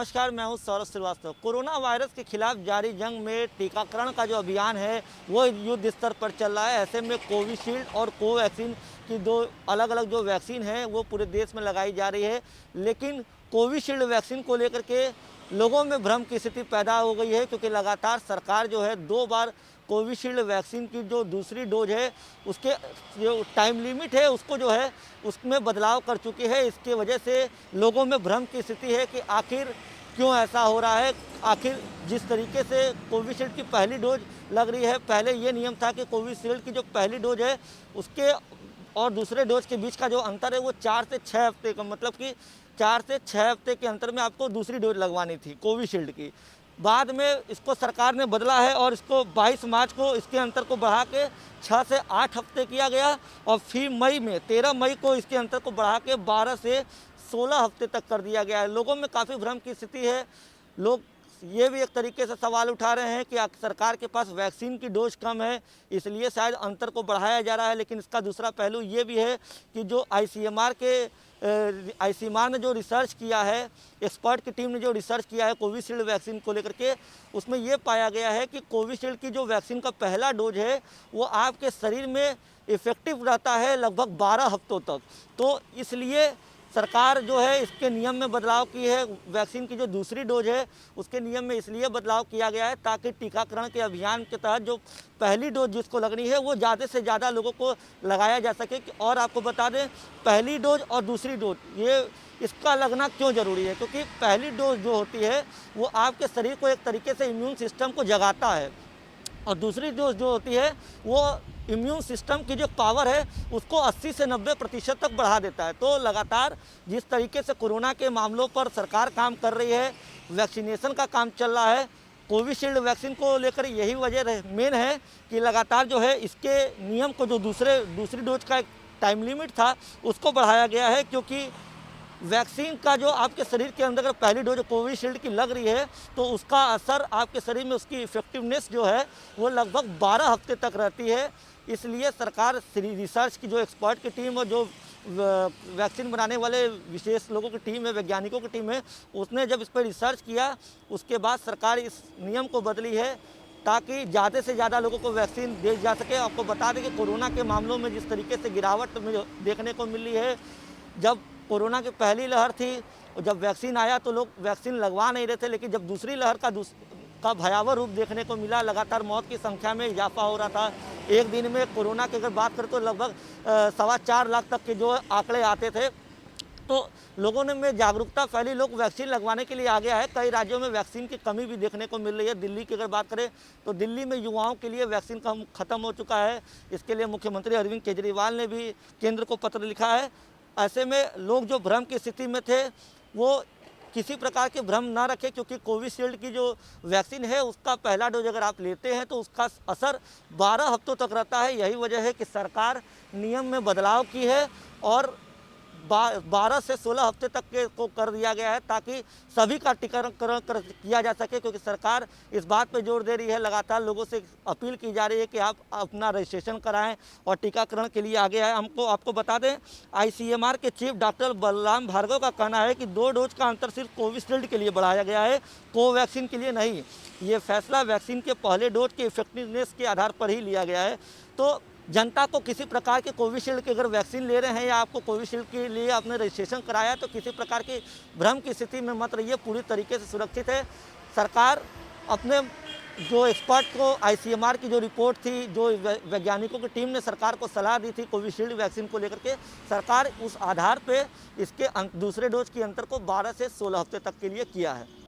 नमस्कार, मैं हूं सौरभ श्रीवास्तव। कोरोना वायरस के खिलाफ जारी जंग में टीकाकरण का जो अभियान है वो युद्ध स्तर पर चल रहा है। ऐसे में कोविशील्ड और कोवैक्सीन की दो अलग अलग जो वैक्सीन है वो पूरे देश में लगाई जा रही है। लेकिन कोविशील्ड वैक्सीन को लेकर के लोगों में भ्रम की स्थिति पैदा हो गई है, क्योंकि लगातार सरकार जो है 2 बार कोविशील्ड वैक्सीन की जो दूसरी डोज है उसके जो टाइम लिमिट है उसको जो है उसमें बदलाव कर चुकी है। इसकी वजह से लोगों में भ्रम की स्थिति है कि आखिर क्यों ऐसा हो रहा है। आखिर जिस तरीके से कोविशील्ड की पहली डोज लग रही है, पहले ये नियम था कि कोविशील्ड की जो पहली डोज है उसके और दूसरे डोज के बीच का जो अंतर है वो 4 से 6 हफ्ते का, मतलब कि 4 से 6 हफ्ते के अंतर में आपको दूसरी डोज लगवानी थी कोविशील्ड की। बाद में इसको सरकार ने बदला है और इसको 22 मार्च को इसके अंतर को बढ़ा के 6 से 8 हफ्ते किया गया और फिर मई में 13 मई को इसके अंतर को बढ़ा के 12 से 16 हफ्ते तक कर दिया गया है। लोगों में काफ़ी भ्रम की स्थिति है। लोग ये भी एक तरीके से सवाल उठा रहे हैं कि सरकार के पास वैक्सीन की डोज कम है इसलिए शायद अंतर को बढ़ाया जा रहा है। लेकिन इसका दूसरा पहलू ये भी है कि जो आईसीएमआर ने जो रिसर्च किया है, एक्सपर्ट की टीम ने जो रिसर्च किया है कोविशील्ड वैक्सीन को लेकर के, उसमें ये पाया गया है कि कोविशील्ड की जो वैक्सीन का पहला डोज है वो आपके शरीर में इफ़ेक्टिव रहता है लगभग 12 हफ्तों तक। तो इसलिए सरकार जो है इसके नियम में बदलाव की है। वैक्सीन की जो दूसरी डोज है उसके नियम में इसलिए बदलाव किया गया है ताकि टीकाकरण के अभियान के तहत जो पहली डोज जिसको लगनी है वो ज़्यादा से ज़्यादा लोगों को लगाया जा सके। और आपको बता दें, पहली डोज और दूसरी डोज ये इसका लगना क्यों ज़रूरी है, क्योंकि पहली डोज जो होती है वो आपके शरीर को एक तरीके से इम्यून सिस्टम को जगाता है और दूसरी डोज जो होती है वो इम्यून सिस्टम की जो पावर है उसको 80 से 90% तक बढ़ा देता है। तो लगातार जिस तरीके से कोरोना के मामलों पर सरकार काम कर रही है, वैक्सीनेशन का काम चल रहा है, कोविशील्ड वैक्सीन को लेकर यही वजह मेन है कि लगातार जो है इसके नियम को जो दूसरी डोज का एक टाइम लिमिट था उसको बढ़ाया गया है। क्योंकि वैक्सीन का जो आपके शरीर के अंदर अगर पहली डोज कोविशील्ड की लग रही है तो उसका असर आपके शरीर में, उसकी इफेक्टिवनेस जो है वो लगभग 12 हफ्ते तक रहती है। इसलिए सरकार रिसर्च की जो एक्सपर्ट की टीम और जो वैक्सीन बनाने वाले विशेष लोगों की टीम है, वैज्ञानिकों की टीम है, उसने जब इस पर रिसर्च किया उसके बाद सरकार इस नियम को बदली है ताकि ज़्यादा से ज़्यादा लोगों को वैक्सीन दी जा सके। आपको बता दें कि कोरोना के मामलों में जिस तरीके से गिरावट देखने को मिली है, जब कोरोना की पहली लहर थी और जब वैक्सीन आया तो लोग वैक्सीन लगवा नहीं रहे थे, लेकिन जब दूसरी लहर का भयावह रूप देखने को मिला, लगातार मौत की संख्या में इजाफा हो रहा था। एक दिन में कोरोना की अगर बात करें तो लगभग 4.25 लाख तक के जो आंकड़े आते थे। तो लोगों ने में जागरूकता फैली, लोग वैक्सीन लगवाने के लिए आ गया है। कई राज्यों में वैक्सीन की कमी भी देखने को मिल रही है। दिल्ली की अगर बात करें तो दिल्ली में युवाओं के लिए वैक्सीन खत्म हो चुका है। इसके लिए मुख्यमंत्री अरविंद केजरीवाल ने भी केंद्र को पत्र लिखा है। ऐसे में लोग जो भ्रम की स्थिति में थे वो किसी प्रकार के भ्रम ना रखें, क्योंकि कोविशील्ड की जो वैक्सीन है उसका पहला डोज अगर आप लेते हैं तो उसका असर 12 हफ्तों तक रहता है। यही वजह है कि सरकार नियम में बदलाव की है और 12 से 16 हफ्ते तक के को कर दिया गया है ताकि सभी का टीकाकरण किया जा सके। क्योंकि सरकार इस बात पर जोर दे रही है, लगातार लोगों से अपील की जा रही है कि आप अपना रजिस्ट्रेशन कराएं और टीकाकरण के लिए आगे आए। आपको बता दें, आईसीएमआर के चीफ डॉक्टर बलराम भार्गव का कहना है कि 2 डोज का अंतर सिर्फ कोविशील्ड के लिए बढ़ाया गया है, कोवैक्सीन के लिए नहीं। ये फैसला वैक्सीन के पहले डोज के इफेक्टिवनेस के आधार पर ही लिया गया है। तो जनता को किसी प्रकार के कोविशील्ड की अगर वैक्सीन ले रहे हैं या आपको कोविशील्ड के लिए आपने रजिस्ट्रेशन कराया तो किसी प्रकार की भ्रम की स्थिति में मत रहिए, पूरी तरीके से सुरक्षित है। सरकार अपने जो एक्सपर्ट को आईसीएमआर की जो रिपोर्ट थी, जो वैज्ञानिकों की टीम ने सरकार को सलाह दी थी कोविशील्ड वैक्सीन को लेकर के, सरकार उस आधार पे इसके दूसरे डोज के अंतर को 12 से 16 हफ्ते तक के लिए किया है।